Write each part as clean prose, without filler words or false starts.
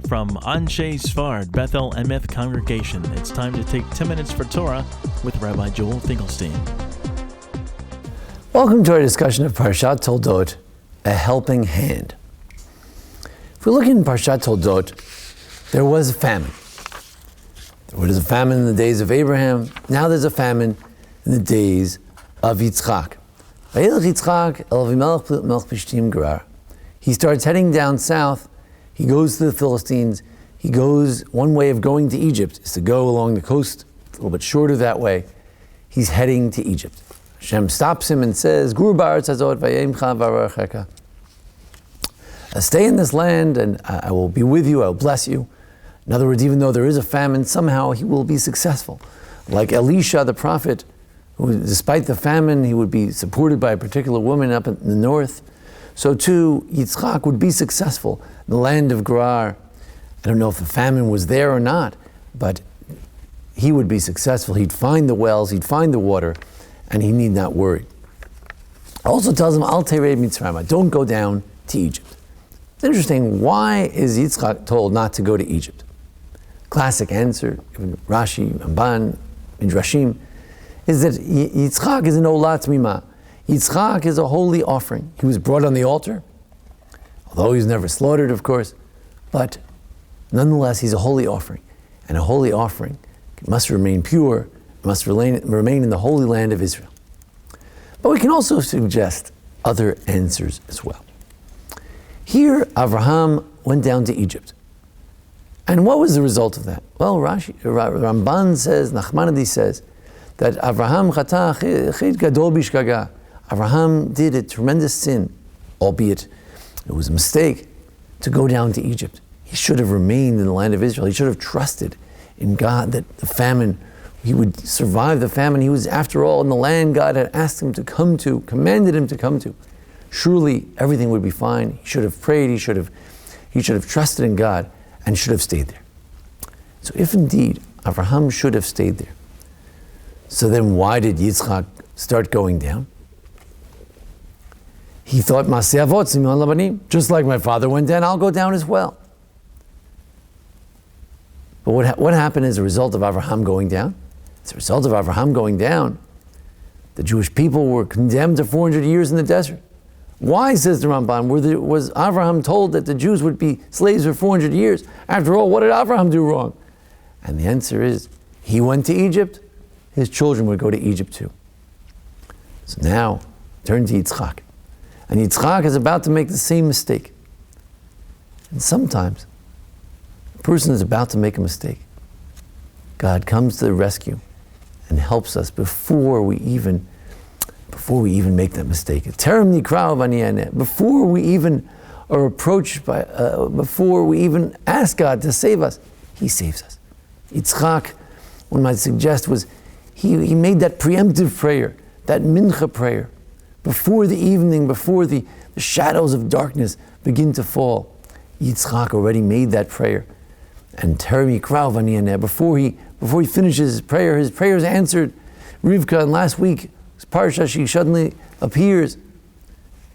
From Anshe Sfard, Bethel Emeth Congregation, it's time to take 10 minutes for Torah with Rabbi Joel Finkelstein. Welcome to our discussion of Parshat Toledot, a helping hand. If we look in Parshat Toledot, there was a famine. There was a famine in the days of Abraham. Now there's a famine in the days of Yitzchak. He starts heading down south. He goes to the Philistines. He goes, one way of going to Egypt is to go along the coast, a little bit shorter that way. He's heading to Egypt. Hashem stops him and says, stay in this land and I will be with you, I will bless you. In other words, even though there is a famine, somehow he will be successful. Like Elisha the prophet, who despite the famine, he would be supported by a particular woman up in the north. So too, Yitzchak would be successful in the land of Gerar. I don't know if the famine was there or not, but he would be successful. He'd find the wells, he'd find the water, and he need not worry. It also tells him, Al Terei Mitzrayim, don't go down to Egypt. It's interesting, why is Yitzchak told not to go to Egypt? Classic answer, Rashi, Ramban, Midrashim, is that Yitzchak is an olat mimah. Yitzchak is a holy offering. He was brought on the altar, although he was never slaughtered, of course, but nonetheless, he's a holy offering. And a holy offering must remain pure, must remain in the holy land of Israel. But we can also suggest other answers as well. Here, Avraham went down to Egypt. And what was the result of that? Well, Ramban says, Nachmanides says, that Avraham chet gadol bishgaga. Avraham did a tremendous sin, albeit it was a mistake, to go down to Egypt. He should have remained in the land of Israel. He should have trusted in God that the famine, he would survive the famine. He was, after all, in the land God had asked him to come to, commanded him to come to. Surely everything would be fine. He should have prayed. He should have trusted in God and should have stayed there. So if indeed Avraham should have stayed there, so then why did Yitzchak start going down? He thought, just like my father went down, I'll go down as well. But what happened as a result of Avraham going down? As a result of Avraham going down, the Jewish people were condemned to 400 years in the desert. Why, says the Ramban, was Avraham told that the Jews would be slaves for 400 years? After all, what did Avraham do wrong? And the answer is, he went to Egypt, his children would go to Egypt too. So now, turn to Yitzchak. And Yitzchak is about to make the same mistake. And sometimes, a person is about to make a mistake. God comes to the rescue and helps us before we even make that mistake. Before we even are approached by, before we even ask God to save us, He saves us. Yitzchak, one might suggest, he made that preemptive prayer, that mincha prayer, before the evening, before the shadows of darkness begin to fall. Yitzchak already made that prayer. And before he finishes his prayer is answered. Rivka, in last week, Parsha, she suddenly appears.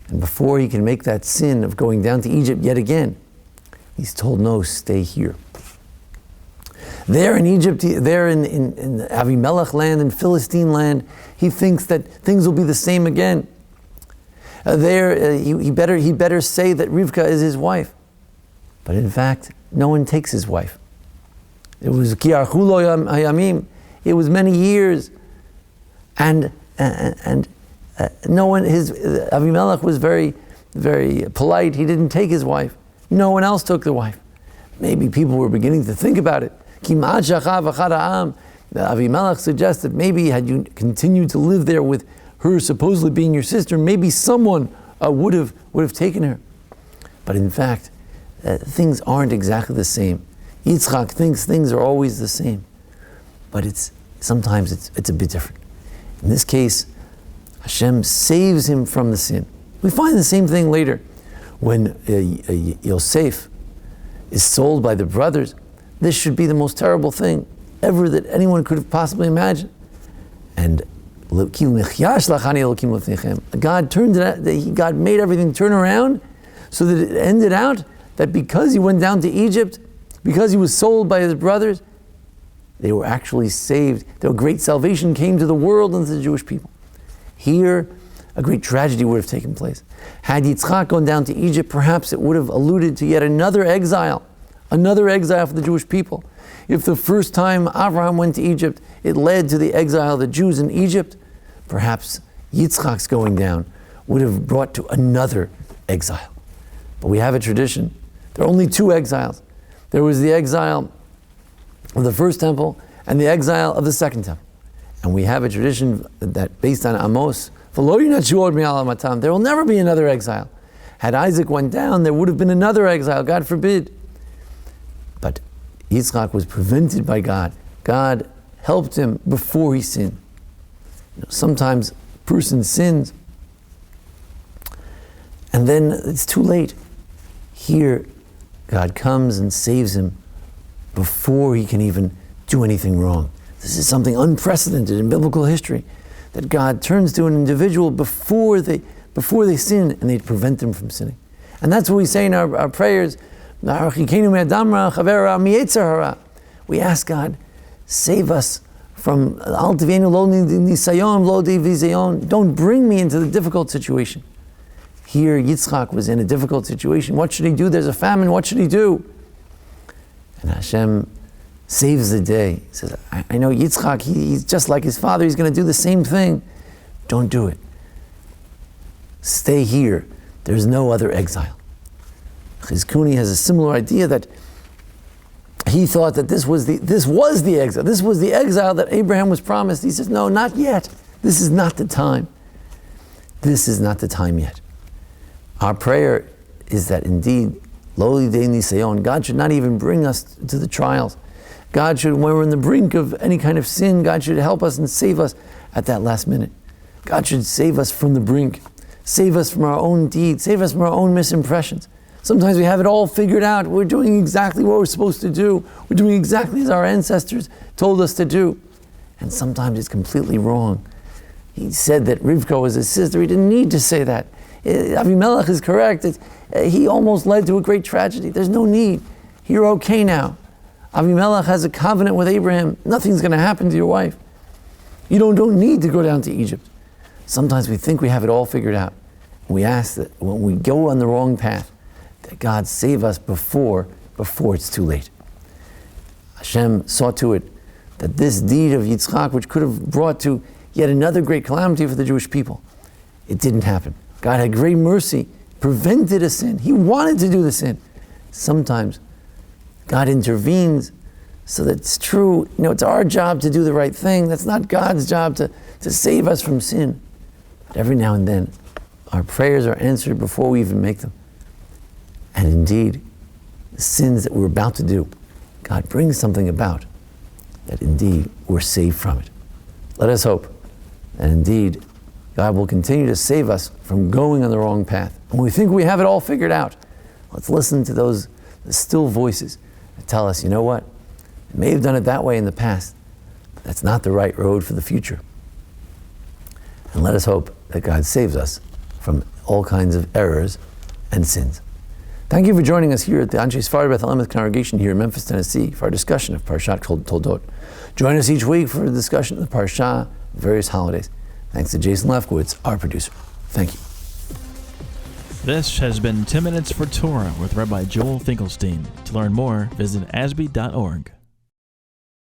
And before he can make that sin of going down to Egypt yet again, he's told, no, stay here. There in Egypt, there in Avimelech land, in Philistine land, he thinks that things will be the same again. He better say that Rivka is his wife. But in fact, no one takes his wife. It was ki archu lo hayamim. It was many years, and no one. Avimelech was very, very polite. He didn't take his wife. No one else took the wife. Maybe people were beginning to think about it. Avimelech suggests that maybe had you continued to live there with her supposedly being your sister, maybe someone would have taken her. But in fact, things aren't exactly the same. Yitzchak thinks things are always the same, but sometimes it's a bit different. In this case, Hashem saves him from the sin. We find the same thing later when Yosef is sold by the brothers. This should be the most terrible thing ever that anyone could have possibly imagined. And God turned it out, God made everything turn around so that it ended out that because he went down to Egypt, because he was sold by his brothers, they were actually saved. Their great salvation came to the world and to the Jewish people. Here, a great tragedy would have taken place. Had Yitzchak gone down to Egypt, perhaps it would have alluded to yet another exile for the Jewish people. If the first time Abraham went to Egypt, it led to the exile of the Jews in Egypt, perhaps Yitzchak's going down would have brought to another exile. But we have a tradition. There are only two exiles. There was the exile of the first temple and the exile of the second temple. And we have a tradition that based on Amos, there will never be another exile. Had Isaac went down, there would have been another exile, God forbid. But Yitzchak was prevented by God. God helped him before he sinned. Sometimes a person sins and then it's too late. Here, God comes and saves him before he can even do anything wrong. This is something unprecedented in biblical history, that God turns to an individual before they sin and they prevent them from sinning. And that's what we say in our prayers. We ask God, save us from don't bring me into the difficult situation. Here Yitzchak was in a difficult situation. What should he do? There's a famine. What should he do? And Hashem saves the day. He says, I know Yitzchak, he's just like his father. He's going to do the same thing. Don't do it. Stay here. There's no other exile. Chizkuni has a similar idea that he thought that this was the exile. This was the exile that Abraham was promised. He says, no, not yet. This is not the time. This is not the time yet. Our prayer is that indeed, lowly de nisayon, God should not even bring us to the trials. God should, when we're on the brink of any kind of sin, God should help us and save us at that last minute. God should save us from the brink, save us from our own deeds, save us from our own misimpressions. Sometimes we have it all figured out. We're doing exactly what we're supposed to do. We're doing exactly as our ancestors told us to do. And sometimes it's completely wrong. He said that Rivka was his sister. He didn't need to say that. Avimelech is correct. He almost led to a great tragedy. There's no need. You're okay now. Avimelech has a covenant with Abraham. Nothing's going to happen to your wife. You don't need to go down to Egypt. Sometimes we think we have it all figured out. We ask that when we go on the wrong path, that God save us before it's too late. Hashem saw to it that this deed of Yitzchak, which could have brought to yet another great calamity for the Jewish people, it didn't happen. God had great mercy, prevented a sin. He wanted to do the sin. Sometimes God intervenes so that it's true. It's our job to do the right thing. That's not God's job to save us from sin. But every now and then, our prayers are answered before we even make them. And indeed, the sins that we're about to do, God brings something about that indeed we're saved from it. Let us hope that indeed God will continue to save us from going on the wrong path. When we think we have it all figured out, let's listen to the still voices that tell us, you know what? I may have done it that way in the past, but that's not the right road for the future. And let us hope that God saves us from all kinds of errors and sins. Thank you for joining us here at the Anshe Sfard Beth Elameth congregation here in Memphis, Tennessee for our discussion of Parshat Toledot. Join us each week for a discussion of the Parsha, various holidays. Thanks to Jason Lefkowitz, our producer. Thank you. This has been 10 Minutes for Torah with Rabbi Joel Finkelstein. To learn more, visit ASBEE.org.